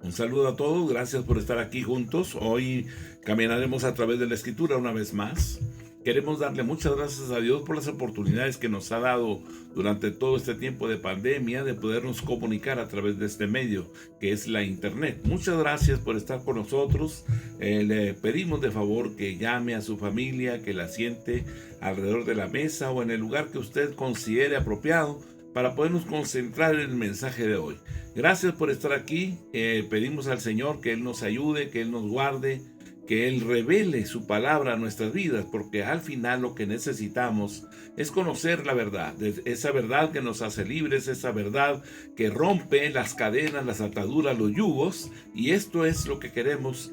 Un saludo a todos, gracias por estar aquí juntos. Hoy caminaremos a través de la Escritura una vez más. Queremos darle muchas gracias a Dios por las oportunidades que nos ha dado durante todo este tiempo de pandemia de podernos comunicar a través de este medio que es la Internet. Muchas gracias por estar con nosotros. Le pedimos de favor que llame a su familia, que la siente alrededor de la mesa o en el lugar que usted considere apropiado para podernos concentrar en el mensaje de hoy. Gracias por estar aquí. Pedimos al Señor que Él nos ayude, que Él nos guarde, que Él revele su palabra a nuestras vidas, porque al final lo que necesitamos es conocer la verdad, esa verdad que nos hace libres, esa verdad que rompe las cadenas, las ataduras, los yugos, y esto es lo que queremos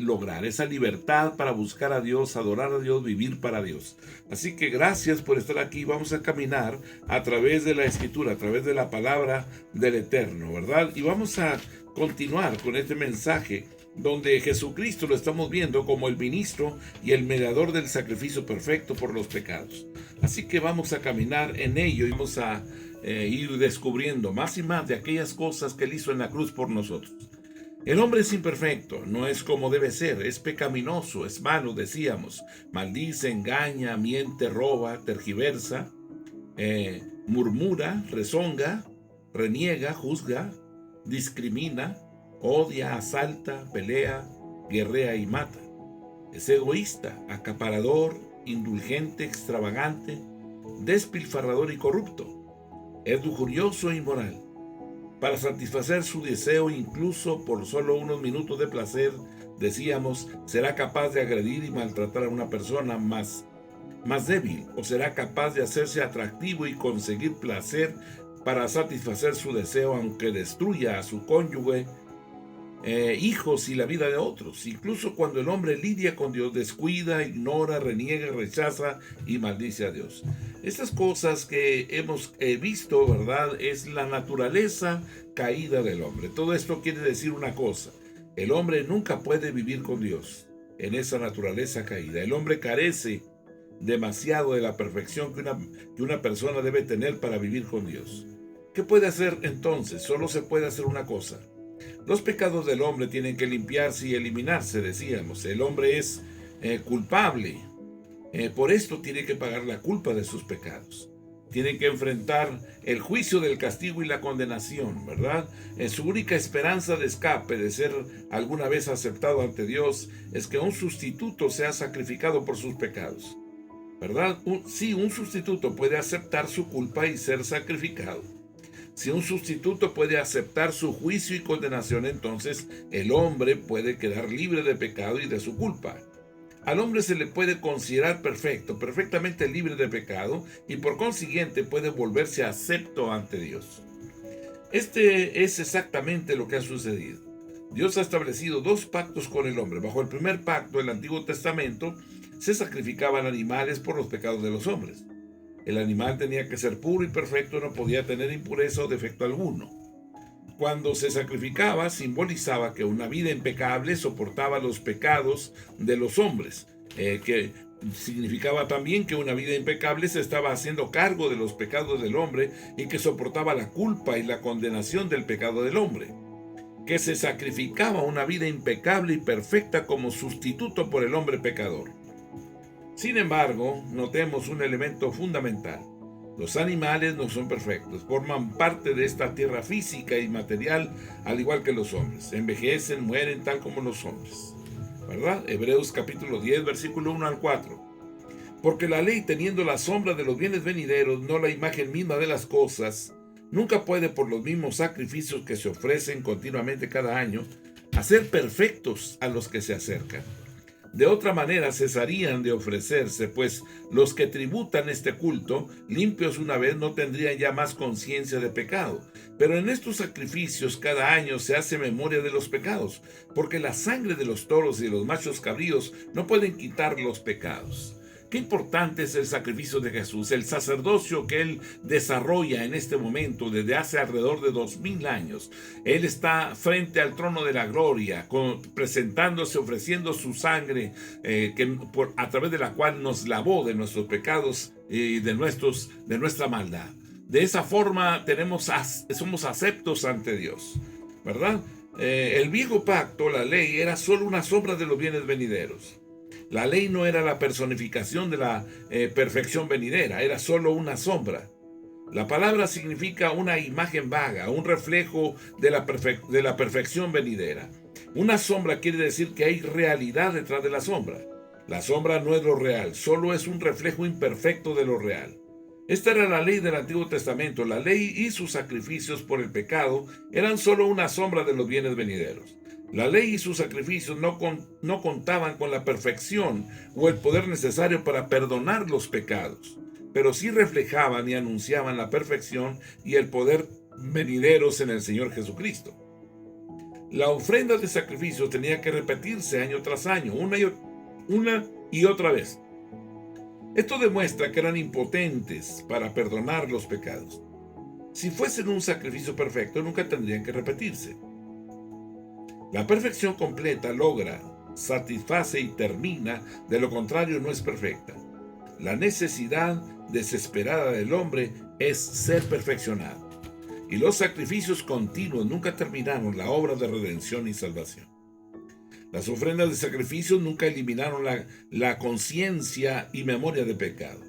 lograr, esa libertad para buscar a Dios, adorar a Dios, vivir para Dios. Así que gracias por estar aquí. Vamos a caminar a través de la Escritura, a través de la palabra del Eterno, ¿verdad? Y vamos a continuar con este mensaje donde Jesucristo lo estamos viendo como el ministro y el mediador del sacrificio perfecto por los pecados. Así que vamos a caminar en ello y vamos a ir descubriendo más y más de aquellas cosas que Él hizo en la cruz por nosotros. El hombre es imperfecto, no es como debe ser, es pecaminoso, es malo, decíamos, maldice, engaña, miente, roba, tergiversa, murmura, rezonga, reniega, juzga, discrimina, odia, asalta, pelea, guerrea y mata. Es egoísta, acaparador, indulgente, extravagante, despilfarrador y corrupto. Es lujurioso e inmoral. Para satisfacer su deseo, incluso por solo unos minutos de placer, decíamos, será capaz de agredir y maltratar a una persona más débil, o será capaz de hacerse atractivo y conseguir placer para satisfacer su deseo, aunque destruya a su cónyuge, hijos y la vida de otros. Incluso cuando el hombre lidia con Dios, descuida, ignora, reniega, rechaza y maldice a Dios. Estas cosas que hemos visto, ¿verdad? Es la naturaleza caída del hombre. Todo esto quiere decir una cosa: el hombre nunca puede vivir con Dios en esa naturaleza caída. El hombre carece demasiado de la perfección que una persona debe tener para vivir con Dios. ¿Qué puede hacer entonces? Solo se puede hacer una cosa. Los pecados del hombre tienen que limpiarse y eliminarse, decíamos. El hombre es culpable. Por esto tiene que pagar la culpa de sus pecados. Tiene que enfrentar el juicio del castigo y la condenación, ¿verdad? Su única esperanza de escape, de ser alguna vez aceptado ante Dios, es que un sustituto sea sacrificado por sus pecados, ¿verdad? Sí, un sustituto puede aceptar su culpa y ser sacrificado. Si un sustituto puede aceptar su juicio y condenación, entonces el hombre puede quedar libre de pecado y de su culpa. Al hombre se le puede considerar perfecto, perfectamente libre de pecado, y por consiguiente puede volverse acepto ante Dios. Este es exactamente lo que ha sucedido. Dios ha establecido dos pactos con el hombre. Bajo el primer pacto, el Antiguo Testamento, se sacrificaban animales por los pecados de los hombres. El animal tenía que ser puro y perfecto, no podía tener impureza o defecto alguno. Cuando se sacrificaba, simbolizaba que una vida impecable soportaba los pecados de los hombres, que significaba también que una vida impecable se estaba haciendo cargo de los pecados del hombre y que soportaba la culpa y la condenación del pecado del hombre. Que se sacrificaba una vida impecable y perfecta como sustituto por el hombre pecador. Sin embargo, notemos un elemento fundamental. Los animales no son perfectos, forman parte de esta tierra física y material, al igual que los hombres. Envejecen, mueren tal como los hombres, ¿verdad? Hebreos capítulo 10, versículo 1 al 4. Porque la ley, teniendo la sombra de los bienes venideros, no la imagen misma de las cosas, nunca puede, por los mismos sacrificios que se ofrecen continuamente cada año, hacer perfectos a los que se acercan. De otra manera cesarían de ofrecerse, pues los que tributan este culto, limpios una vez, no tendrían ya más conciencia de pecado. Pero en estos sacrificios cada año se hace memoria de los pecados, porque la sangre de los toros y de los machos cabríos no pueden quitar los pecados. Qué importante es el sacrificio de Jesús, el sacerdocio que Él desarrolla en este momento desde hace alrededor de 2000 años. Él está frente al trono de la gloria, presentándose, ofreciendo su sangre, a través de la cual nos lavó de nuestros pecados y de nuestra maldad. De esa forma somos aceptos ante Dios, ¿verdad? El viejo pacto, la ley, era solo una sombra de los bienes venideros. La ley no era la personificación de la perfección venidera, era solo una sombra. La palabra significa una imagen vaga, un reflejo de la perfección venidera. Una sombra quiere decir que hay realidad detrás de la sombra. La sombra no es lo real, solo es un reflejo imperfecto de lo real. Esta era la ley del Antiguo Testamento. La ley y sus sacrificios por el pecado eran solo una sombra de los bienes venideros. La ley y sus sacrificios no contaban con la perfección o el poder necesario para perdonar los pecados, pero sí reflejaban y anunciaban la perfección y el poder venideros en el Señor Jesucristo. La ofrenda de sacrificio tenía que repetirse año tras año, una y otra vez. Esto demuestra que eran impotentes para perdonar los pecados. Si fuesen un sacrificio perfecto, nunca tendrían que repetirse. La perfección completa logra, satisface y termina, de lo contrario no es perfecta. La necesidad desesperada del hombre es ser perfeccionado. Y los sacrificios continuos nunca terminaron la obra de redención y salvación. Las ofrendas de sacrificio nunca eliminaron la conciencia y memoria de pecado.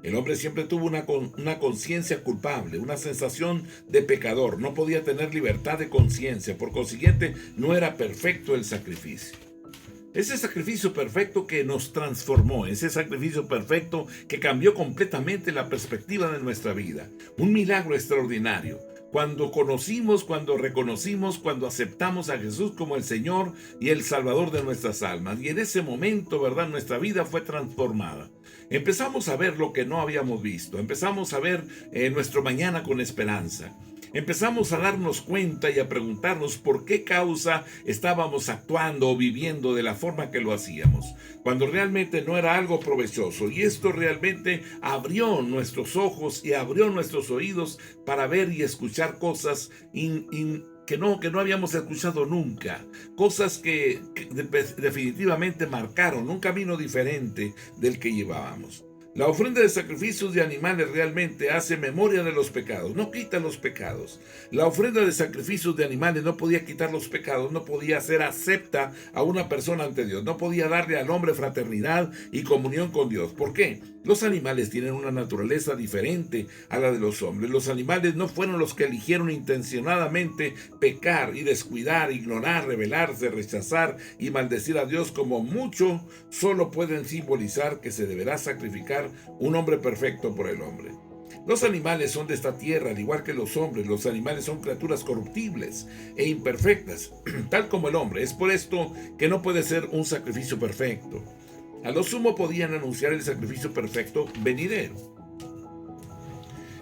El hombre siempre tuvo una conciencia culpable, una sensación de pecador. No podía tener libertad de conciencia. Por consiguiente, no era perfecto el sacrificio. Ese sacrificio perfecto que nos transformó, ese sacrificio perfecto que cambió completamente la perspectiva de nuestra vida. Un milagro extraordinario. Cuando conocimos, cuando reconocimos, cuando aceptamos a Jesús como el Señor y el Salvador de nuestras almas. Y en ese momento, ¿verdad?, nuestra vida fue transformada. Empezamos a ver lo que no habíamos visto. Empezamos a ver nuestro mañana con esperanza. Empezamos a darnos cuenta y a preguntarnos por qué causa estábamos actuando o viviendo de la forma que lo hacíamos, cuando realmente no era algo provechoso. Y esto realmente abrió nuestros ojos y abrió nuestros oídos para ver y escuchar cosas que no habíamos escuchado nunca, cosas que definitivamente marcaron un camino diferente del que llevábamos. La ofrenda de sacrificios de animales realmente hace memoria de los pecados, no quita los pecados. La ofrenda de sacrificios de animales no podía quitar los pecados, no podía ser acepta a una persona ante Dios, no podía darle al hombre fraternidad y comunión con Dios. ¿Por qué? Los animales tienen una naturaleza diferente a la de los hombres. Los animales no fueron los que eligieron intencionadamente pecar y descuidar, ignorar, rebelarse, rechazar y maldecir a Dios, como mucho solo pueden simbolizar que se deberá sacrificar un hombre perfecto por el hombre. Los animales son de esta tierra, al igual que los hombres. Los animales son criaturas corruptibles e imperfectas, tal como el hombre. Es por esto que no puede ser un sacrificio perfecto. A lo sumo podían anunciar el sacrificio perfecto venidero.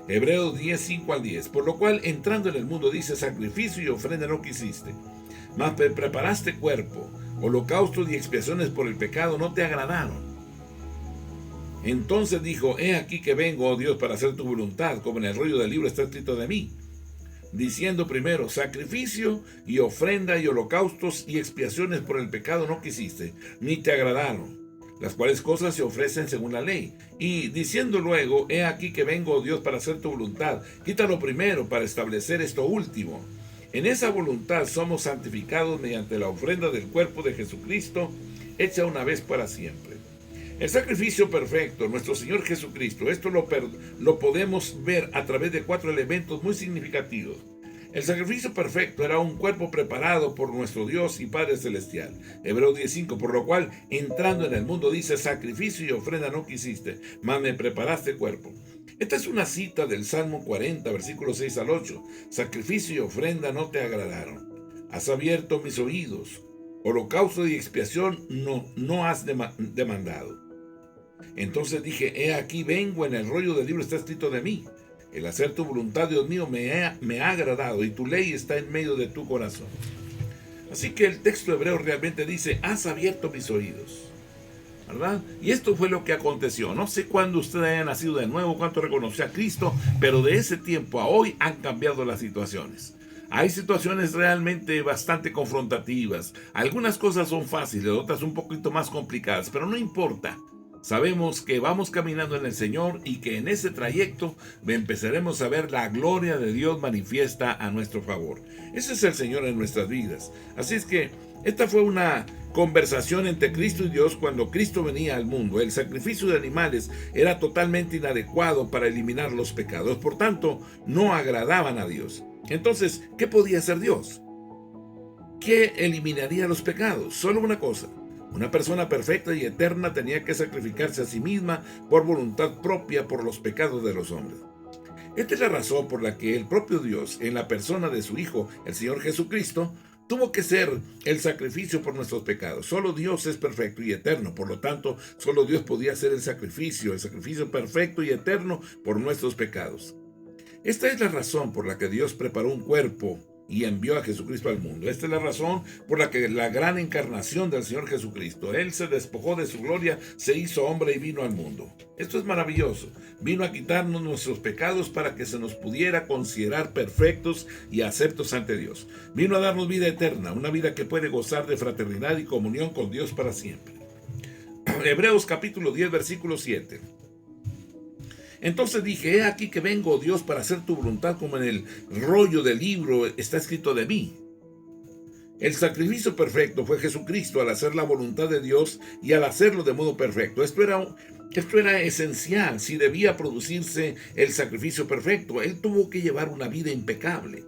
Hebreos 10, 5 al 10. Por lo cual, entrando en el mundo, dice: sacrificio y ofrenda no quisiste, mas preparaste cuerpo, holocaustos y expiaciones por el pecado no te agradaron. Entonces dijo: he aquí que vengo, oh Dios, para hacer tu voluntad, como en el rollo del libro está escrito de mí. Diciendo primero: sacrificio y ofrenda y holocaustos y expiaciones por el pecado no quisiste, ni te agradaron, las cuales cosas se ofrecen según la ley. Y diciendo luego: he aquí que vengo, oh Dios, para hacer tu voluntad, quítalo primero para establecer esto último. En esa voluntad somos santificados mediante la ofrenda del cuerpo de Jesucristo, hecha una vez para siempre. El sacrificio perfecto, nuestro Señor Jesucristo, esto lo podemos ver a través de 4 elementos muy significativos. El sacrificio perfecto era un cuerpo preparado por nuestro Dios y Padre Celestial. Hebreos 10:5, por lo cual, entrando en el mundo, dice: sacrificio y ofrenda no quisiste, mas me preparaste cuerpo. Esta es una cita del Salmo 40, versículos 6 al 8. Sacrificio y ofrenda no te agradaron. Has abierto mis oídos. Holocausto y expiación no has demandado. Entonces dije: he aquí vengo, en el rollo del libro está escrito de mí. El hacer tu voluntad, Dios mío, me ha agradado, y tu ley está en medio de tu corazón. Así que el texto hebreo realmente dice: has abierto mis oídos, ¿verdad? Y esto fue lo que aconteció. No sé cuándo usted haya nacido de nuevo, cuánto reconoció a Cristo, pero de ese tiempo a hoy han cambiado las situaciones. Hay situaciones realmente bastante confrontativas. Algunas cosas son fáciles, otras un poquito más complicadas, pero no importa. Sabemos que vamos caminando en el Señor y que en ese trayecto empezaremos a ver la gloria de Dios manifiesta a nuestro favor. Ese es el Señor en nuestras vidas. Así es que esta fue una conversación entre Cristo y Dios cuando Cristo venía al mundo. El sacrificio de animales era totalmente inadecuado para eliminar los pecados. Por tanto, no agradaban a Dios. Entonces, ¿qué podía hacer Dios? ¿Qué eliminaría los pecados? Solo una cosa. Una persona perfecta y eterna tenía que sacrificarse a sí misma por voluntad propia por los pecados de los hombres. Esta es la razón por la que el propio Dios, en la persona de su Hijo, el Señor Jesucristo, tuvo que ser el sacrificio por nuestros pecados. Solo Dios es perfecto y eterno, por lo tanto, solo Dios podía hacer el sacrificio perfecto y eterno por nuestros pecados. Esta es la razón por la que Dios preparó un cuerpo y envió a Jesucristo al mundo. Esta es la razón por la que la gran encarnación del Señor Jesucristo, Él se despojó de su gloria, se hizo hombre y vino al mundo. Esto es maravilloso. Vino a quitarnos nuestros pecados para que se nos pudiera considerar perfectos y aceptos ante Dios. Vino a darnos vida eterna, una vida que puede gozar de fraternidad y comunión con Dios para siempre. Hebreos capítulo 10, versículo 7. Entonces dije, he aquí que vengo, oh Dios, para hacer tu voluntad, como en el rollo del libro está escrito de mí. El sacrificio perfecto fue Jesucristo al hacer la voluntad de Dios y al hacerlo de modo perfecto. Esto era esencial. Si debía producirse el sacrificio perfecto, Él tuvo que llevar una vida impecable.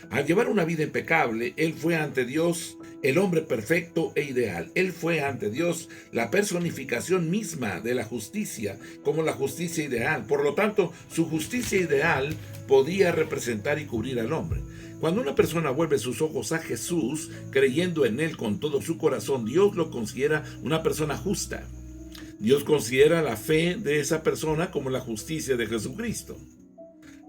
Al llevar una vida impecable, Él fue ante Dios el hombre perfecto e ideal. Él fue ante Dios la personificación misma de la justicia, como la justicia ideal. Por lo tanto, su justicia ideal podía representar y cubrir al hombre. Cuando una persona vuelve sus ojos a Jesús, creyendo en Él con todo su corazón, Dios lo considera una persona justa. Dios considera la fe de esa persona como la justicia de Jesucristo.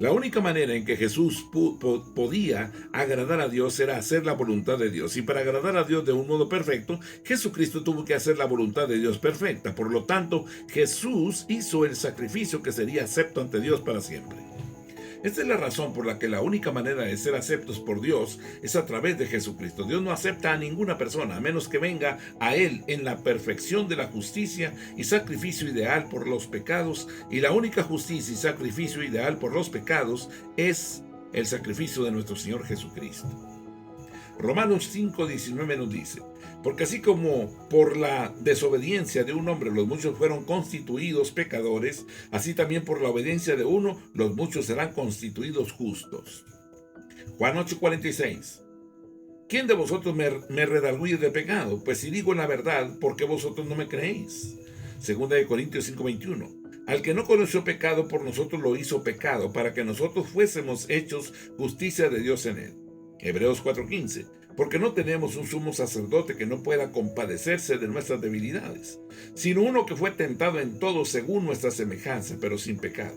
La única manera en que Jesús podía agradar a Dios era hacer la voluntad de Dios. Y para agradar a Dios de un modo perfecto, Jesucristo tuvo que hacer la voluntad de Dios perfecta. Por lo tanto, Jesús hizo el sacrificio que sería acepto ante Dios para siempre. Esta es la razón por la que la única manera de ser aceptos por Dios es a través de Jesucristo. Dios no acepta a ninguna persona a menos que venga a Él en la perfección de la justicia y sacrificio ideal por los pecados, y la única justicia y sacrificio ideal por los pecados es el sacrificio de nuestro Señor Jesucristo. Romanos 5:19 nos dice, porque así como por la desobediencia de un hombre los muchos fueron constituidos pecadores, así también por la obediencia de uno los muchos serán constituidos justos. Juan 8:46. ¿Quién de vosotros me redarguye de pecado? Pues si digo la verdad, ¿por qué vosotros no me creéis? Segunda de Corintios 5:21. Al que no conoció pecado, por nosotros lo hizo pecado, para que nosotros fuésemos hechos justicia de Dios en él. Hebreos 4:15. Porque no tenemos un sumo sacerdote que no pueda compadecerse de nuestras debilidades, sino uno que fue tentado en todo según nuestra semejanza, pero sin pecado.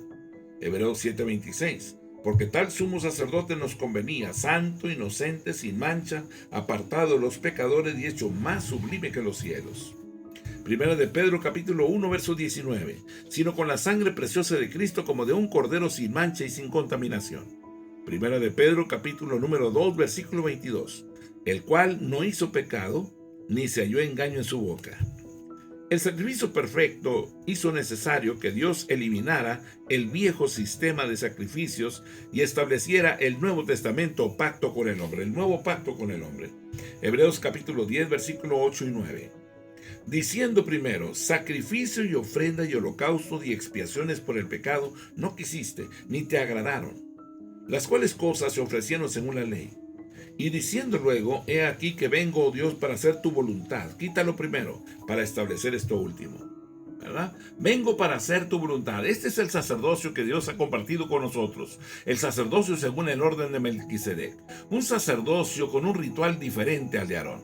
Hebreos 7:26. Porque tal sumo sacerdote nos convenía, santo, inocente, sin mancha, apartado de los pecadores y hecho más sublime que los cielos. Primera de Pedro capítulo 1 verso 19. Sino con la sangre preciosa de Cristo como de un cordero sin mancha y sin contaminación. Primera de Pedro capítulo número 2 versículo 22. El cual no hizo pecado, ni se halló engaño en su boca. El sacrificio perfecto hizo necesario que Dios eliminara el viejo sistema de sacrificios y estableciera el Nuevo Testamento pacto con el hombre, el nuevo pacto con el hombre. Hebreos capítulo 10, versículo 8 y 9. Diciendo primero, sacrificio y ofrenda y holocaustos y expiaciones por el pecado no quisiste, ni te agradaron, las cuales cosas se ofrecieron según la ley. Y diciendo luego, he aquí que vengo, oh Dios, para hacer tu voluntad. Quítalo primero, para establecer esto último. ¿Verdad? Vengo para hacer tu voluntad. Este es el sacerdocio que Dios ha compartido con nosotros. El sacerdocio según el orden de Melquisedec. Un sacerdocio con un ritual diferente al de Aarón,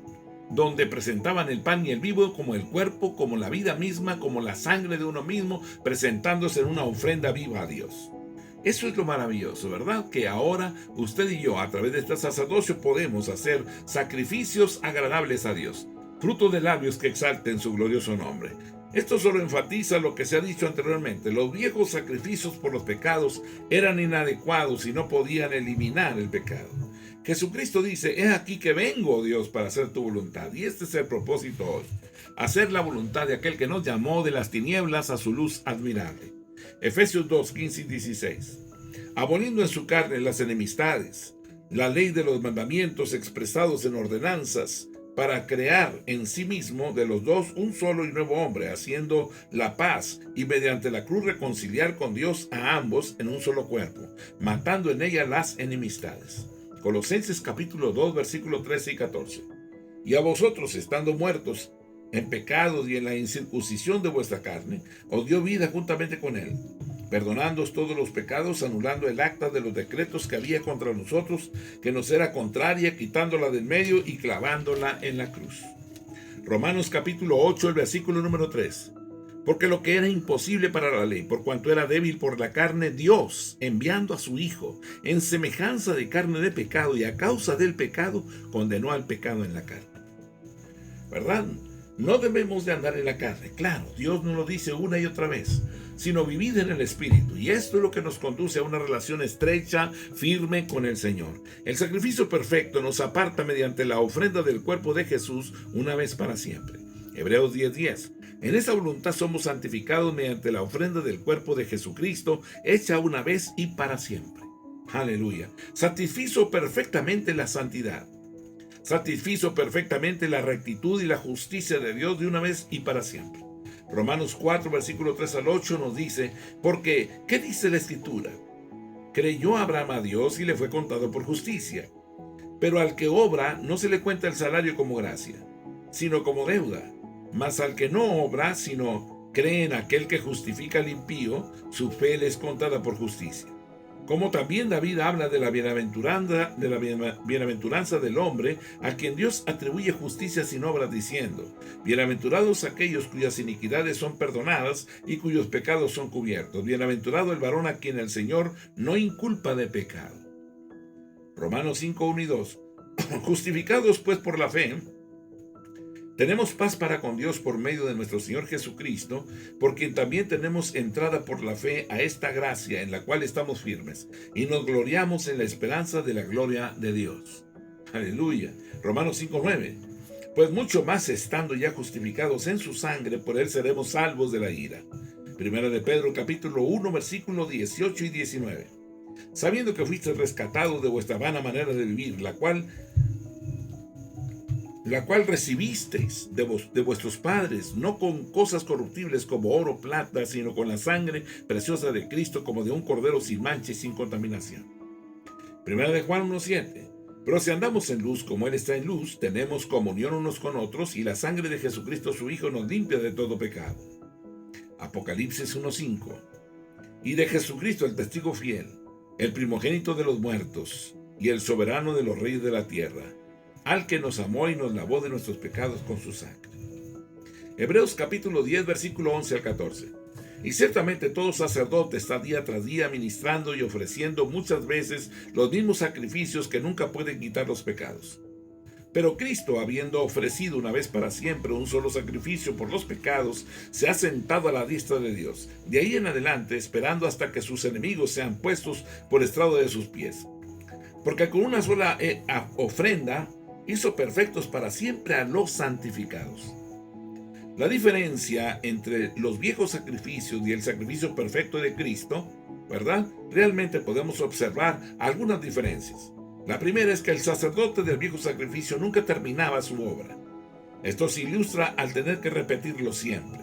donde presentaban el pan y el vino como el cuerpo, como la vida misma, como la sangre de uno mismo, presentándose en una ofrenda viva a Dios. Eso es lo maravilloso, ¿verdad? Que ahora usted y yo, a través de este sacerdocio, podemos hacer sacrificios agradables a Dios, fruto de labios que exalten su glorioso nombre. Esto solo enfatiza lo que se ha dicho anteriormente. Los viejos sacrificios por los pecados eran inadecuados y no podían eliminar el pecado. Jesucristo dice: he aquí que vengo, oh Dios, para hacer tu voluntad. Y este es el propósito hoy: hacer la voluntad de aquel que nos llamó de las tinieblas a su luz admirable. Efesios 2, 15 y 16. Aboliendo en su carne las enemistades, la ley de los mandamientos expresados en ordenanzas, para crear en sí mismo de los dos un solo y nuevo hombre, haciendo la paz, y mediante la cruz reconciliar con Dios a ambos en un solo cuerpo, matando en ella las enemistades. Colosenses capítulo 2, versículos 13 y 14. Y a vosotros, estando muertos en pecados y en la incircuncisión de vuestra carne, os dio vida juntamente con él, perdonándoos todos los pecados, anulando el acta de los decretos que había contra nosotros, que nos era contraria, quitándola del medio y clavándola en la cruz. Romanos capítulo 8, el versículo número 3. Porque lo que era imposible para la ley, por cuanto era débil por la carne, Dios, enviando a su Hijo, en semejanza de carne de pecado, y a causa del pecado, condenó al pecado en la carne. ¿Verdad? No debemos de andar en la carne, claro, Dios nos lo dice una y otra vez, sino vivir en el Espíritu. Y esto es lo que nos conduce a una relación estrecha, firme con el Señor. El sacrificio perfecto nos aparta mediante la ofrenda del cuerpo de Jesús una vez para siempre. Hebreos 10:10. En esa voluntad somos santificados mediante la ofrenda del cuerpo de Jesucristo, hecha una vez y para siempre. Aleluya. Satisfizo perfectamente la santidad. Satisfizo perfectamente la rectitud y la justicia de Dios de una vez y para siempre. Romanos 4, versículo 3 al 8 nos dice: porque, ¿qué dice la Escritura? Creyó Abraham a Dios y le fue contado por justicia. Pero al que obra no se le cuenta el salario como gracia, sino como deuda. Mas al que no obra, sino cree en aquel que justifica al impío, su fe le es contada por justicia. Como también David habla de la bienaventuranza del hombre, a quien Dios atribuye justicia sin obras, diciendo: bienaventurados aquellos cuyas iniquidades son perdonadas y cuyos pecados son cubiertos. Bienaventurado el varón a quien el Señor no inculpa de pecado. Romanos 5, 1 y 2. Justificados pues por la fe, tenemos paz para con Dios por medio de nuestro Señor Jesucristo, por quien también tenemos entrada por la fe a esta gracia en la cual estamos firmes, y nos gloriamos en la esperanza de la gloria de Dios. Aleluya. Romanos 5:9. Pues mucho más, estando ya justificados en su sangre, por él seremos salvos de la ira. Primera de Pedro capítulo 1, versículos 18 y 19. Sabiendo que fuisteis rescatados de vuestra vana manera de vivir, la cual recibisteis de vuestros padres, no con cosas corruptibles como oro o plata, sino con la sangre preciosa de Cristo, como de un cordero sin mancha y sin contaminación. Primera de Juan 1:7. Pero si andamos en luz como Él está en luz, tenemos comunión unos con otros, y la sangre de Jesucristo su Hijo nos limpia de todo pecado. Apocalipsis 1:5. Y de Jesucristo el testigo fiel, el primogénito de los muertos, y el soberano de los reyes de la tierra, al que nos amó y nos lavó de nuestros pecados con su sangre. Hebreos capítulo 10, versículo 11 al 14. Y ciertamente todo sacerdote está día tras día ministrando y ofreciendo muchas veces los mismos sacrificios que nunca pueden quitar los pecados. Pero Cristo, habiendo ofrecido una vez para siempre un solo sacrificio por los pecados, se ha sentado a la diestra de Dios, de ahí en adelante esperando hasta que sus enemigos sean puestos por estrado de sus pies. Porque con una sola ofrenda hizo perfectos para siempre a los santificados. La diferencia entre los viejos sacrificios y el sacrificio perfecto de Cristo, ¿verdad? Realmente podemos observar algunas diferencias. La primera es que el sacerdote del viejo sacrificio nunca terminaba su obra. Esto se ilustra al tener que repetirlo siempre.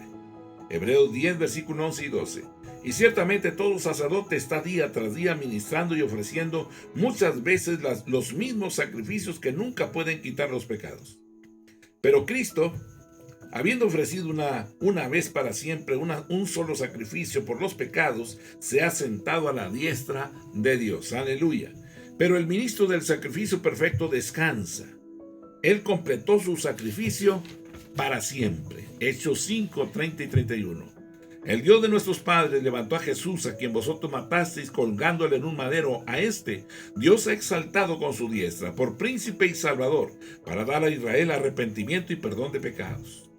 Hebreos 10, versículos 11 y 12. Y ciertamente todo sacerdote está día tras día ministrando y ofreciendo muchas veces los mismos sacrificios que nunca pueden quitar los pecados. Pero Cristo, habiendo ofrecido una vez para siempre un solo sacrificio por los pecados, se ha sentado a la diestra de Dios. Aleluya. Pero el ministro del sacrificio perfecto descansa. Él completó su sacrificio para siempre. Hechos 5, 30 y 31. El Dios de nuestros padres levantó a Jesús, a quien vosotros matasteis colgándole en un madero. A este Dios ha exaltado con su diestra por príncipe y salvador, para dar a Israel arrepentimiento y perdón de pecados.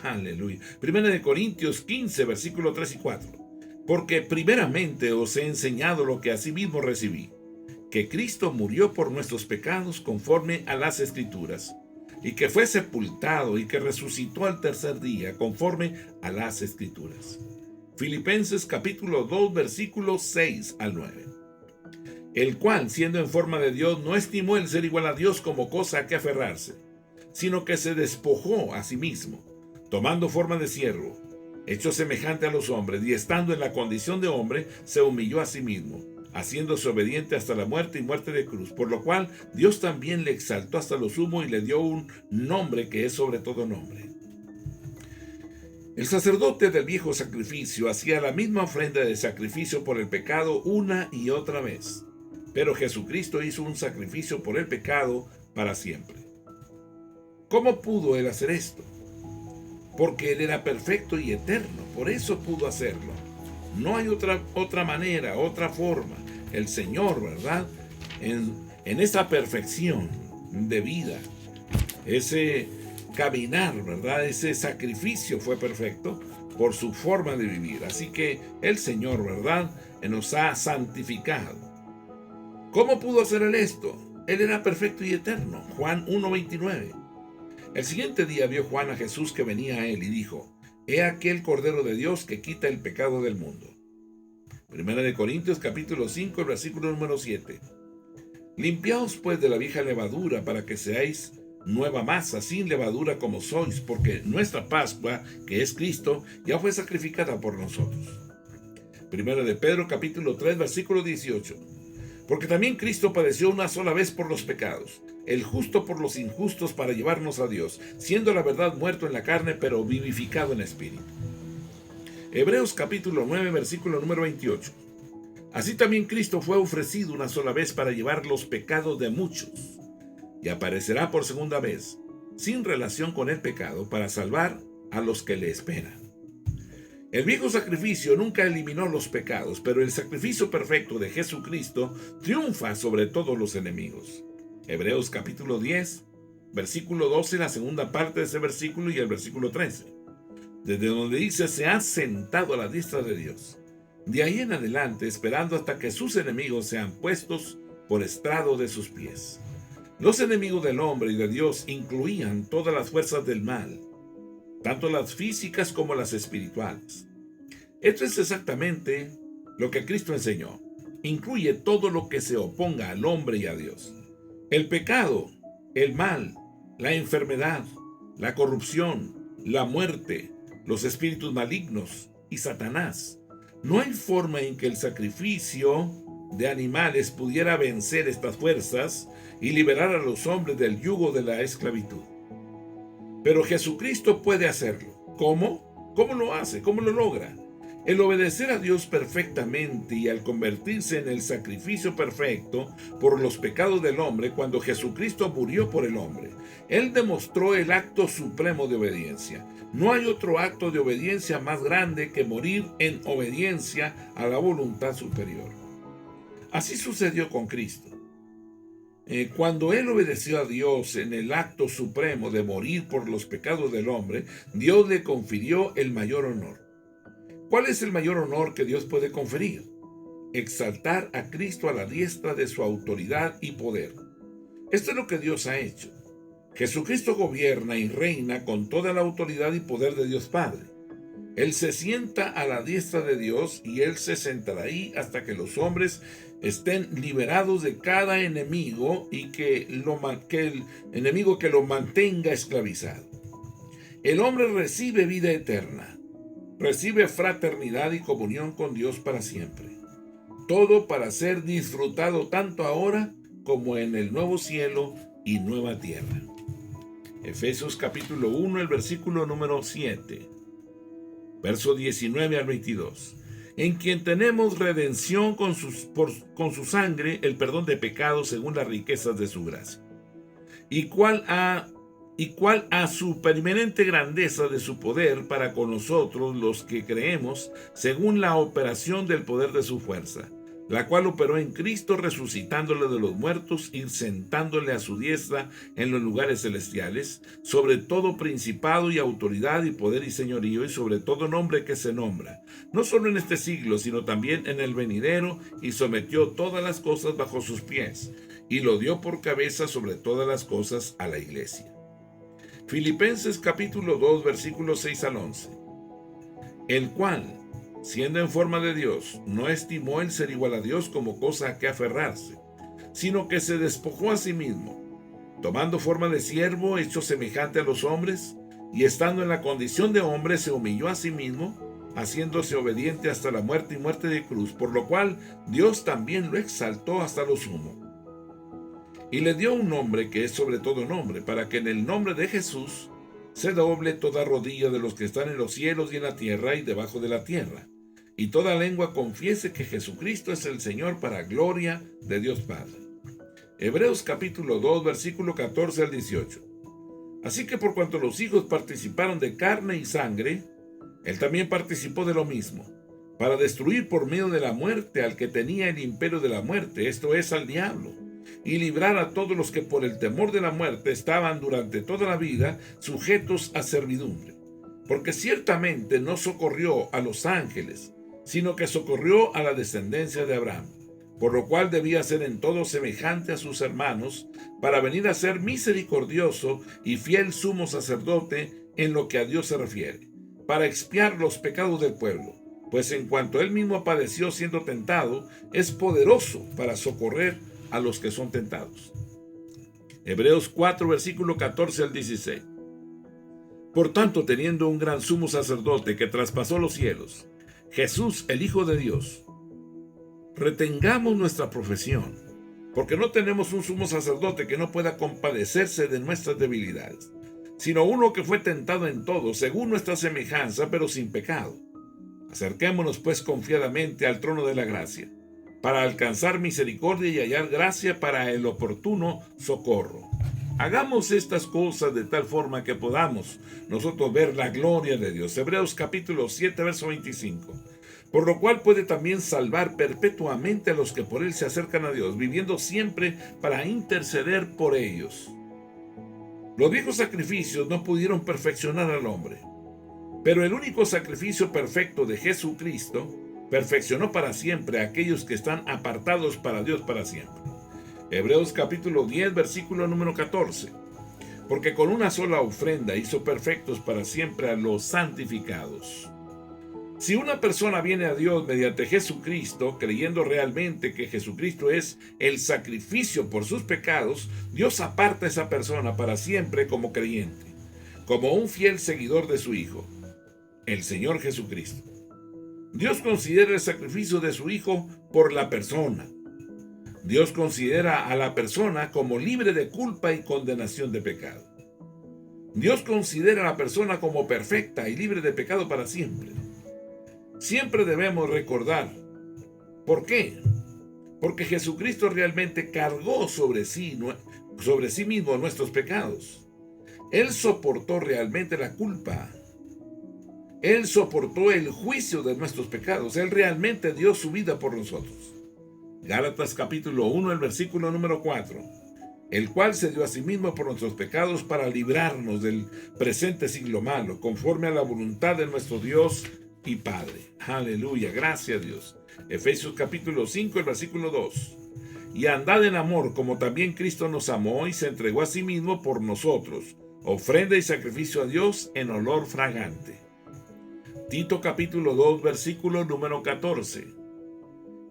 Aleluya. Primera de Corintios 15, versículos 3 y 4. Porque primeramente os he enseñado lo que asimismo recibí, que Cristo murió por nuestros pecados conforme a las Escrituras, y que fue sepultado y que resucitó al tercer día conforme a las Escrituras. Filipenses capítulo 2 versículos 6 al 9. El cual, siendo en forma de Dios, no estimó el ser igual a Dios como cosa a que aferrarse, sino que se despojó a sí mismo, tomando forma de siervo, hecho semejante a los hombres, y estando en la condición de hombre, se humilló a sí mismo, haciéndose obediente hasta la muerte y muerte de cruz, por lo cual Dios también le exaltó hasta lo sumo y le dio un nombre que es sobre todo nombre. El sacerdote del viejo sacrificio hacía la misma ofrenda de sacrificio por el pecado una y otra vez, pero Jesucristo hizo un sacrificio por el pecado para siempre. ¿Cómo pudo él hacer esto? Porque él era perfecto y eterno, por eso pudo hacerlo. No hay otra manera, otra forma. El Señor, ¿verdad? En esa perfección de vida, ese caminar, ¿verdad? Ese sacrificio fue perfecto por su forma de vivir. Así que el Señor, ¿verdad? Nos ha santificado. ¿Cómo pudo hacer él esto? Él era perfecto y eterno. Juan 1:29. El siguiente día vio Juan a Jesús que venía a él y dijo: He aquí el Cordero de Dios que quita el pecado del mundo. Primera de Corintios capítulo 5, el versículo número 7. Limpiaos pues de la vieja levadura para que seáis nueva masa, sin levadura como sois, porque nuestra Pascua, que es Cristo, ya fue sacrificada por nosotros. Primera de Pedro capítulo 3, versículo 18. Porque también Cristo padeció una sola vez por los pecados, el justo por los injustos, para llevarnos a Dios, siendo la verdad muerto en la carne, pero vivificado en espíritu. Hebreos capítulo 9, versículo número 28. Así también Cristo fue ofrecido una sola vez para llevar los pecados de muchos, y aparecerá por segunda vez, sin relación con el pecado, para salvar a los que le esperan. El viejo sacrificio nunca eliminó los pecados, pero el sacrificio perfecto de Jesucristo triunfa sobre todos los enemigos. Hebreos capítulo 10, versículo 12, la segunda parte de ese versículo y el versículo 13. Desde donde dice: se ha sentado a la diestra de Dios. De ahí en adelante, esperando hasta que sus enemigos sean puestos por estrado de sus pies. Los enemigos del hombre y de Dios incluían todas las fuerzas del mal, tanto las físicas como las espirituales. Esto es exactamente lo que Cristo enseñó. Incluye todo lo que se oponga al hombre y a Dios. El pecado, el mal, la enfermedad, la corrupción, la muerte, los espíritus malignos y Satanás. No hay forma en que el sacrificio de animales pudiera vencer estas fuerzas y liberar a los hombres del yugo de la esclavitud. Pero Jesucristo puede hacerlo. ¿Cómo? ¿Cómo lo hace? ¿Cómo lo logra? El obedecer a Dios perfectamente y al convertirse en el sacrificio perfecto por los pecados del hombre cuando Jesucristo murió por el hombre. Él demostró el acto supremo de obediencia. No hay otro acto de obediencia más grande que morir en obediencia a la voluntad superior. Así sucedió con Cristo. Cuando él obedeció a Dios en el acto supremo de morir por los pecados del hombre, Dios le confirió el mayor honor. ¿Cuál es el mayor honor que Dios puede conferir? Exaltar a Cristo a la diestra de su autoridad y poder. Esto es lo que Dios ha hecho. Jesucristo gobierna y reina con toda la autoridad y poder de Dios Padre. Él se sienta a la diestra de Dios y Él se sentará ahí hasta que los hombres estén liberados de cada enemigo y que el enemigo que lo mantenga esclavizado. El hombre recibe vida eterna, recibe fraternidad y comunión con Dios para siempre. Todo para ser disfrutado tanto ahora como en el nuevo cielo y nueva tierra. Efesios capítulo 1, el versículo número 7. Verso 19 al 22. En quien tenemos redención con su sangre, el perdón de pecados según las riquezas de su gracia. Y cuál a su permanente grandeza de su poder para con nosotros los que creemos, según la operación del poder de su fuerza, la cual operó en Cristo resucitándole de los muertos y sentándole a su diestra en los lugares celestiales, sobre todo principado y autoridad y poder y señorío, y sobre todo nombre que se nombra, no solo en este siglo, sino también en el venidero, y sometió todas las cosas bajo sus pies, y lo dio por cabeza sobre todas las cosas a la iglesia. Filipenses capítulo 2, versículos 6 al 11. El cual, siendo en forma de Dios, no estimó el ser igual a Dios como cosa a que aferrarse, sino que se despojó a sí mismo, tomando forma de siervo, hecho semejante a los hombres, y estando en la condición de hombre, se humilló a sí mismo, haciéndose obediente hasta la muerte y muerte de cruz, por lo cual Dios también lo exaltó hasta lo sumo. Y le dio un nombre que es sobre todo nombre, para que en el nombre de Jesús se doble toda rodilla de los que están en los cielos y en la tierra y debajo de la tierra, y toda lengua confiese que Jesucristo es el Señor, para gloria de Dios Padre. Hebreos capítulo 2, versículo 14 al 18. Así que por cuanto los hijos participaron de carne y sangre, él también participó de lo mismo, para destruir por medio de la muerte al que tenía el imperio de la muerte, esto es, al diablo, y librar a todos los que por el temor de la muerte estaban durante toda la vida sujetos a servidumbre. Porque ciertamente no socorrió a los ángeles, sino que socorrió a la descendencia de Abraham, por lo cual debía ser en todo semejante a sus hermanos, para venir a ser misericordioso y fiel sumo sacerdote en lo que a Dios se refiere, para expiar los pecados del pueblo, pues en cuanto él mismo padeció siendo tentado, es poderoso para socorrer a los que son tentados. Hebreos 4, versículo 14 al 16. Por tanto, teniendo un gran sumo sacerdote que traspasó los cielos, Jesús, el Hijo de Dios, retengamos nuestra profesión, porque no tenemos un sumo sacerdote que no pueda compadecerse de nuestras debilidades, sino uno que fue tentado en todo, según nuestra semejanza, pero sin pecado. Acerquémonos pues confiadamente al trono de la gracia, para alcanzar misericordia y hallar gracia para el oportuno socorro. Hagamos estas cosas de tal forma que podamos nosotros ver la gloria de Dios. Hebreos capítulo 7, verso 25. Por lo cual puede también salvar perpetuamente a los que por él se acercan a Dios, viviendo siempre para interceder por ellos. Los viejos sacrificios no pudieron perfeccionar al hombre, pero el único sacrificio perfecto de Jesucristo perfeccionó para siempre a aquellos que están apartados para Dios para siempre. Hebreos capítulo 10, versículo número 14. Porque con una sola ofrenda hizo perfectos para siempre a los santificados. Si una persona viene a Dios mediante Jesucristo, creyendo realmente que Jesucristo es el sacrificio por sus pecados, Dios aparta a esa persona para siempre como creyente, como un fiel seguidor de su Hijo, el Señor Jesucristo. Dios considera el sacrificio de su Hijo por la persona. Dios considera a la persona como libre de culpa y condenación de pecado. Dios considera a la persona como perfecta y libre de pecado para siempre. Siempre debemos recordar. ¿Por qué? Porque Jesucristo realmente cargó sobre sí mismo nuestros pecados. Él soportó realmente la culpa. Él soportó el juicio de nuestros pecados. Él realmente dio su vida por nosotros. Gálatas capítulo 1, el versículo número 4. El cual se dio a sí mismo por nuestros pecados para librarnos del presente siglo malo, conforme a la voluntad de nuestro Dios y Padre. Aleluya, gracias a Dios. Efesios capítulo 5, el versículo 2. Y andad en amor, como también Cristo nos amó y se entregó a sí mismo por nosotros, ofrenda y sacrificio a Dios en olor fragante. Tito capítulo 2, versículo número 14.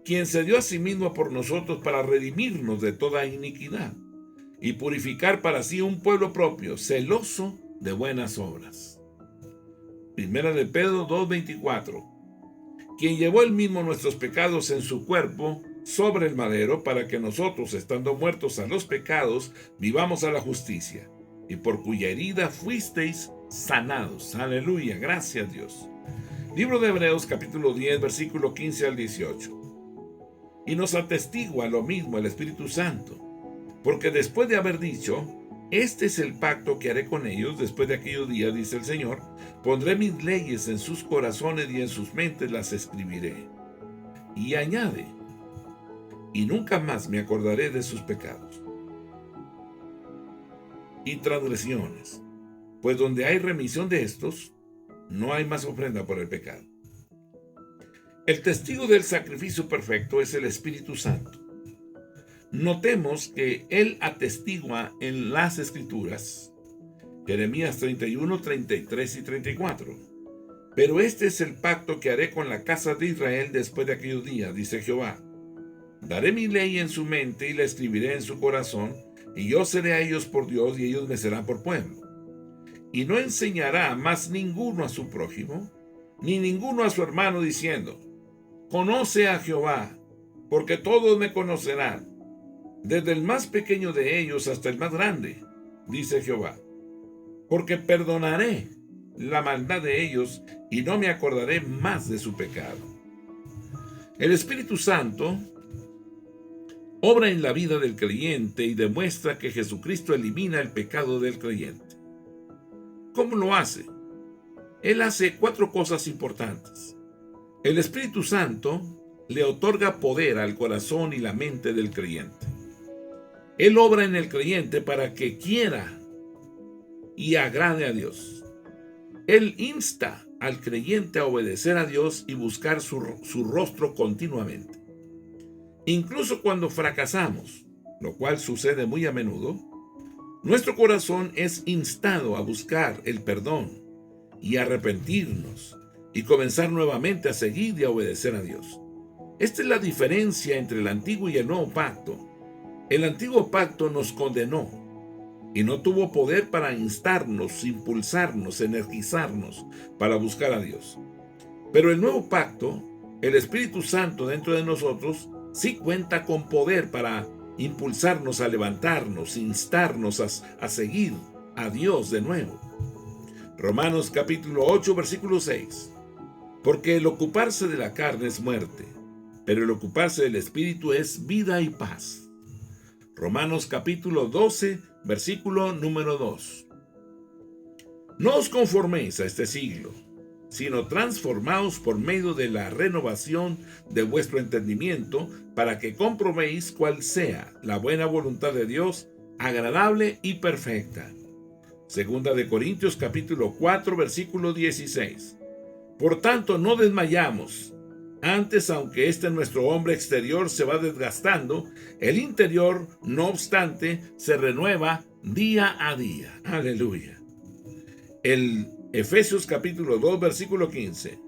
Quien se dio a sí mismo por nosotros para redimirnos de toda iniquidad y purificar para sí un pueblo propio, celoso de buenas obras. Primera de Pedro 2:24. Quien llevó él mismo nuestros pecados en su cuerpo sobre el madero, para que nosotros, estando muertos a los pecados, vivamos a la justicia, y por cuya herida fuisteis sanados. Aleluya, gracias a Dios. Libro de Hebreos capítulo 10, versículo 15 al 18. Y nos atestigua lo mismo el Espíritu Santo, porque después de haber dicho: este es el pacto que haré con ellos después de aquellos días, dice el Señor, pondré mis leyes en sus corazones y en sus mentes las escribiré. Y añade: y nunca más me acordaré de sus pecados y transgresiones, pues donde hay remisión de estos, no hay más ofrenda por el pecado. El testigo del sacrificio perfecto es el Espíritu Santo. Notemos que Él atestigua en las Escrituras, Jeremías 31, 33 y 34. Pero este es el pacto que haré con la casa de Israel después de aquellos días, dice Jehová. Daré mi ley en su mente y la escribiré en su corazón, y yo seré a ellos por Dios y ellos me serán por pueblo. Y no enseñará más ninguno a su prójimo, ni ninguno a su hermano, diciendo: conoce a Jehová, porque todos me conocerán, desde el más pequeño de ellos hasta el más grande, dice Jehová. Porque perdonaré la maldad de ellos y no me acordaré más de su pecado. El Espíritu Santo obra en la vida del creyente y demuestra que Jesucristo elimina el pecado del creyente. ¿Cómo lo hace? Él hace 4 cosas importantes. El Espíritu Santo le otorga poder al corazón y la mente del creyente. Él obra en el creyente para que quiera y agrade a Dios. Él insta al creyente a obedecer a Dios y buscar su rostro continuamente. Incluso cuando fracasamos, lo cual sucede muy a menudo, nuestro corazón es instado a buscar el perdón y arrepentirnos y comenzar nuevamente a seguir y a obedecer a Dios. Esta es la diferencia entre el antiguo y el nuevo pacto. El antiguo pacto nos condenó y no tuvo poder para instarnos, impulsarnos, energizarnos para buscar a Dios. Pero el nuevo pacto, el Espíritu Santo dentro de nosotros, sí cuenta con poder para impulsarnos a levantarnos, instarnos a seguir a Dios de nuevo. Romanos capítulo 8, versículo 6. Porque el ocuparse de la carne es muerte, pero el ocuparse del Espíritu es vida y paz. Romanos capítulo 12, versículo número 2. No os conforméis a este siglo, sino transformaos por medio de la renovación de vuestro entendimiento, para que comprobéis cuál sea la buena voluntad de Dios, agradable y perfecta. Segunda de Corintios capítulo 4, versículo 16. Por tanto, no desmayamos. Antes, aunque nuestro hombre exterior se va desgastando, el interior, no obstante, se renueva día a día. Aleluya. El Efesios capítulo 2, versículo 15.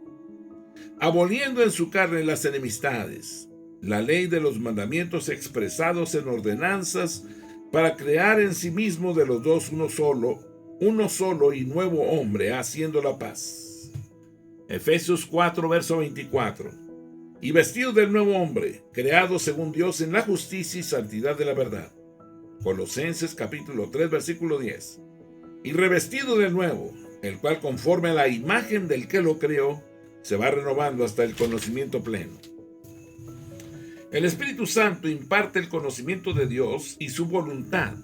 Aboliendo en su carne las enemistades, la ley de los mandamientos expresados en ordenanzas, para crear en sí mismo de los dos uno solo y nuevo hombre, haciendo la paz. Efesios 4, verso 24. Y vestido del nuevo hombre, creado según Dios en la justicia y santidad de la verdad. Colosenses capítulo 3, versículo 10. Y revestido del nuevo, el cual conforme a la imagen del que lo creó, se va renovando hasta el conocimiento pleno. El Espíritu Santo imparte el conocimiento de Dios y su voluntad.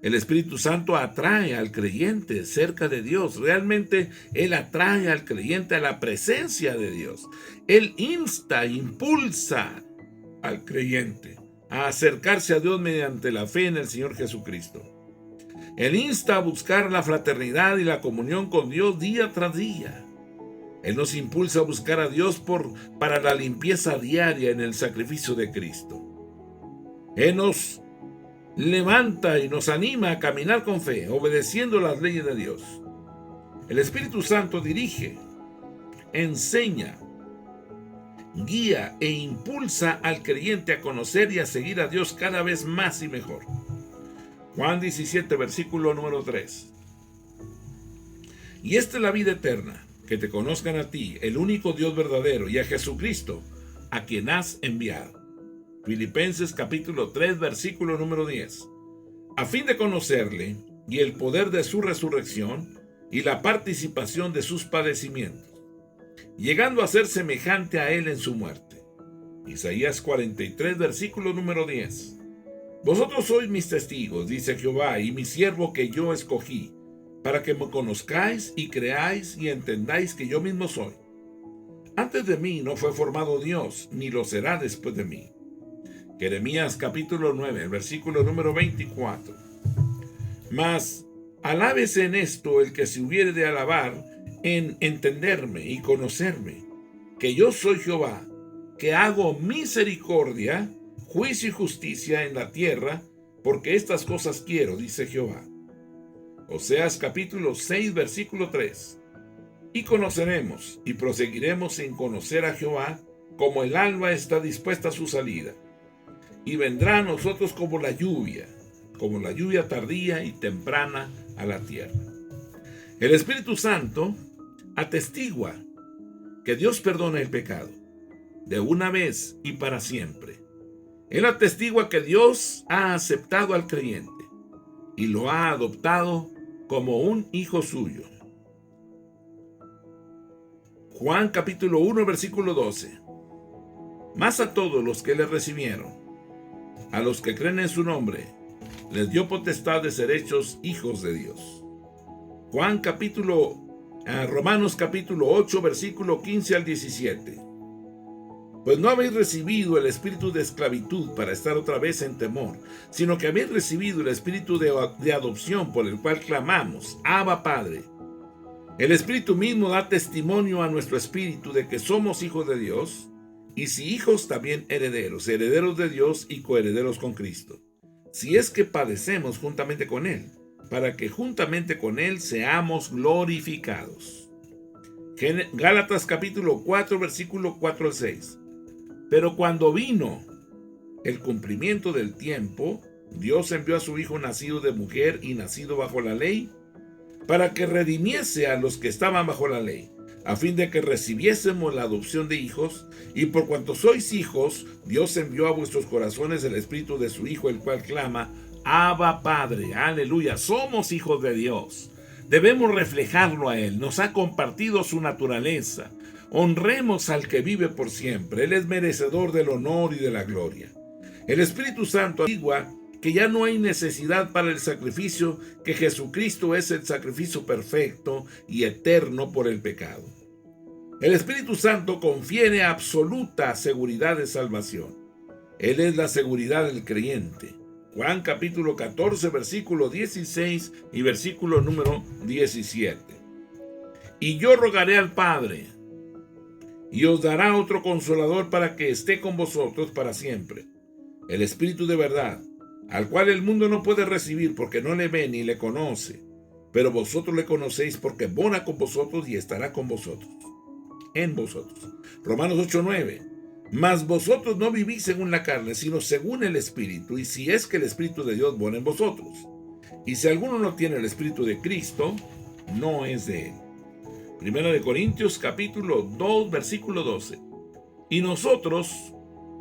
El Espíritu Santo atrae al creyente cerca de Dios. Realmente Él atrae al creyente a la presencia de Dios. Él insta, impulsa al creyente a acercarse a Dios mediante la fe en el Señor Jesucristo. Él insta a buscar la fraternidad y la comunión con Dios día tras día. Él nos impulsa a buscar a Dios para la limpieza diaria en el sacrificio de Cristo. Él nos levanta y nos anima a caminar con fe, obedeciendo las leyes de Dios. El Espíritu Santo dirige, enseña, guía e impulsa al creyente a conocer y a seguir a Dios cada vez más y mejor. Juan 17, versículo número 3. Y esta es la vida eterna, que te conozcan a ti, el único Dios verdadero, y a Jesucristo, a quien has enviado. Filipenses capítulo 3, versículo número 10. A fin de conocerle y el poder de su resurrección y la participación de sus padecimientos, llegando a ser semejante a él en su muerte. Isaías 43, versículo número 10. Vosotros sois mis testigos, dice Jehová, y mi siervo que yo escogí, para que me conozcáis y creáis y entendáis que yo mismo soy. Antes de mí no fue formado Dios, ni lo será después de mí. Jeremías capítulo 9, versículo número 24. Mas alábese en esto el que se hubiere de alabar, en entenderme y conocerme, que yo soy Jehová, que hago misericordia, juicio y justicia en la tierra, porque estas cosas quiero, dice Jehová. Oseas capítulo 6, versículo 3. Y conoceremos y proseguiremos en conocer a Jehová, como el alba está dispuesta a su salida. Y vendrá a nosotros como la lluvia tardía y temprana a la tierra. El Espíritu Santo atestigua que Dios perdona el pecado, de una vez y para siempre. Él atestigua que Dios ha aceptado al creyente y lo ha adoptado como un hijo suyo. Juan capítulo 1, versículo 12. Mas a todos los que le recibieron, a los que creen en su nombre, les dio potestad de ser hechos hijos de Dios. Romanos capítulo 8, versículo 15 al 17. Pues no habéis recibido el espíritu de esclavitud para estar otra vez en temor, sino que habéis recibido el espíritu de adopción, por el cual clamamos, Abba Padre. El Espíritu mismo da testimonio a nuestro espíritu de que somos hijos de Dios, y si hijos, también herederos, herederos de Dios y coherederos con Cristo, si es que padecemos juntamente con Él, para que juntamente con Él seamos glorificados. Gálatas capítulo 4, versículo 4 al 6. Pero cuando vino el cumplimiento del tiempo, Dios envió a su Hijo nacido de mujer y nacido bajo la ley, para que redimiese a los que estaban bajo la ley, a fin de que recibiésemos la adopción de hijos, y por cuanto sois hijos, Dios envió a vuestros corazones el espíritu de su Hijo, el cual clama, Abba Padre. Aleluya, somos hijos de Dios. Debemos reflejarlo a Él, nos ha compartido su naturaleza. Honremos al que vive por siempre, Él es merecedor del honor y de la gloria. El Espíritu Santo atestigua que ya no hay necesidad para el sacrificio, que Jesucristo es el sacrificio perfecto y eterno por el pecado. El Espíritu Santo confiere absoluta seguridad de salvación. Él es la seguridad del creyente. Juan capítulo 14, versículo 16 y versículo número 17. Y yo rogaré al Padre, y os dará otro consolador para que esté con vosotros para siempre, el Espíritu de verdad, al cual el mundo no puede recibir porque no le ve ni le conoce, pero vosotros le conocéis porque mora con vosotros y estará con vosotros, en vosotros. Romanos 8, 9. Mas vosotros no vivís según la carne, sino según el Espíritu, y si es que el Espíritu de Dios mora en vosotros. Y si alguno no tiene el Espíritu de Cristo, no es de él. Primera de Corintios capítulo 2, versículo 12. Y nosotros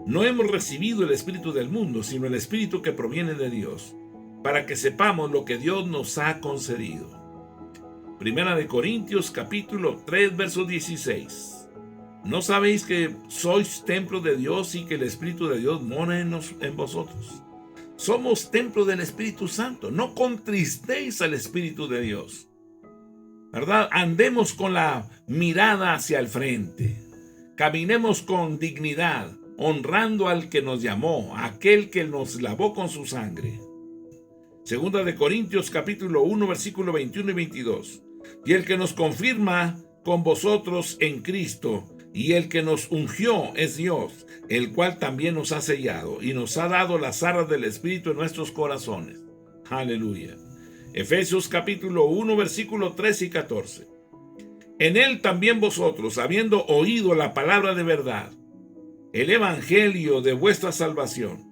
no hemos recibido el espíritu del mundo, sino el espíritu que proviene de Dios, para que sepamos lo que Dios nos ha concedido. Primera de Corintios capítulo 3, verso 16. ¿No sabéis que sois templo de Dios y que el Espíritu de Dios mora en vosotros? Somos templo del Espíritu Santo. No contristéis al Espíritu de Dios, ¿verdad? Andemos con la mirada hacia el frente. Caminemos con dignidad, honrando al que nos llamó, aquel que nos lavó con su sangre. Segunda de Corintios capítulo 1, versículo 21 y 22. Y el que nos confirma con vosotros en Cristo, y el que nos ungió es Dios, el cual también nos ha sellado y nos ha dado las arras del Espíritu en nuestros corazones. Aleluya. Efesios capítulo 1, versículo 13 y 14. En él también vosotros, habiendo oído la palabra de verdad, el evangelio de vuestra salvación,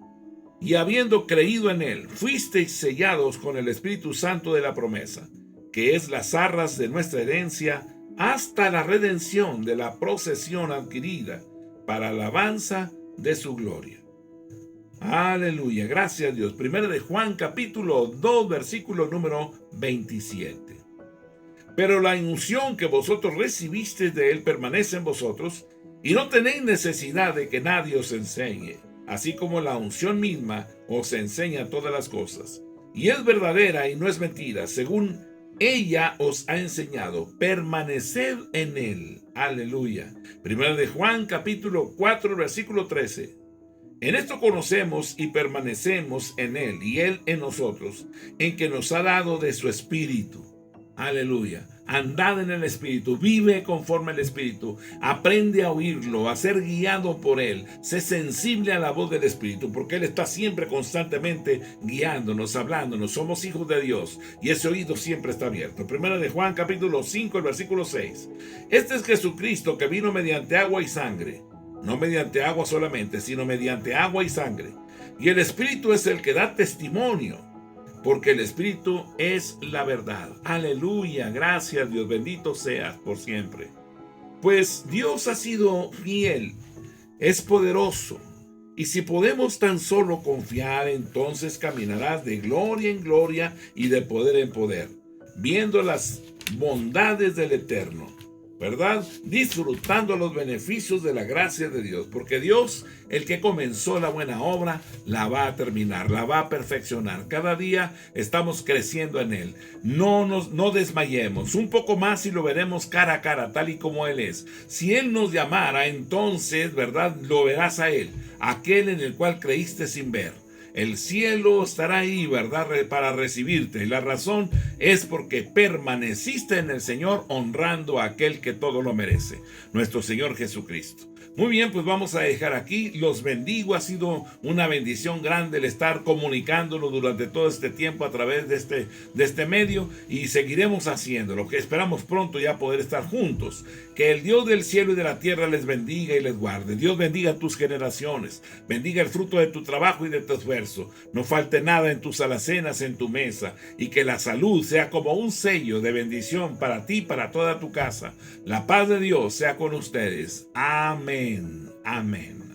y habiendo creído en él, fuisteis sellados con el Espíritu Santo de la promesa, que es las arras de nuestra herencia, hasta la redención de la posesión adquirida para alabanza de su gloria. Aleluya, gracias a Dios. Primera de Juan capítulo 2, versículo número 27. Pero la unción que vosotros recibisteis de él permanece en vosotros, y no tenéis necesidad de que nadie os enseñe, así como la unción misma os enseña todas las cosas, y es verdadera y no es mentira, según ella os ha enseñado. Permaneced en él. Aleluya. Primera de Juan capítulo 4, versículo 13. En esto conocemos y permanecemos en Él y Él en nosotros, en que nos ha dado de su Espíritu. Aleluya. Andad en el Espíritu, vive conforme al Espíritu, aprende a oírlo, a ser guiado por Él, sé sensible a la voz del Espíritu, porque Él está siempre constantemente guiándonos, hablándonos, somos hijos de Dios y ese oído siempre está abierto. Primera de Juan capítulo 5, el versículo 6. Este es Jesucristo que vino mediante agua y sangre, no mediante agua solamente, sino mediante agua y sangre, y el Espíritu es el que da testimonio, porque el Espíritu es la verdad. Aleluya, gracias Dios, bendito seas por siempre. Pues Dios ha sido fiel, es poderoso, y si podemos tan solo confiar, entonces caminarás de gloria en gloria y de poder en poder, viendo las bondades del Eterno, ¿verdad? Disfrutando los beneficios de la gracia de Dios, porque Dios, el que comenzó la buena obra, la va a terminar, la va a perfeccionar. Cada día estamos creciendo en Él. No desmayemos, un poco más y lo veremos cara a cara, tal y como Él es. Si Él nos llamara, entonces, ¿verdad? Lo verás a Él, aquel en el cual creíste sin ver. El cielo estará ahí, ¿verdad?, para recibirte. Y la razón es porque permaneciste en el Señor, honrando a aquel que todo lo merece, nuestro Señor Jesucristo. Muy bien, pues vamos a dejar aquí. Los bendigo. Ha sido una bendición grande el estar comunicándolo durante todo este tiempo a través de este medio, y seguiremos haciéndolo, que esperamos pronto ya poder estar juntos. Que el Dios del cielo y de la tierra les bendiga y les guarde. Dios bendiga tus generaciones, bendiga el fruto de tu trabajo y de tu esfuerzo. No falte nada en tus alacenas, en tu mesa, y que la salud sea como un sello de bendición para ti y para toda tu casa. La paz de Dios sea con ustedes. Amén. Amén.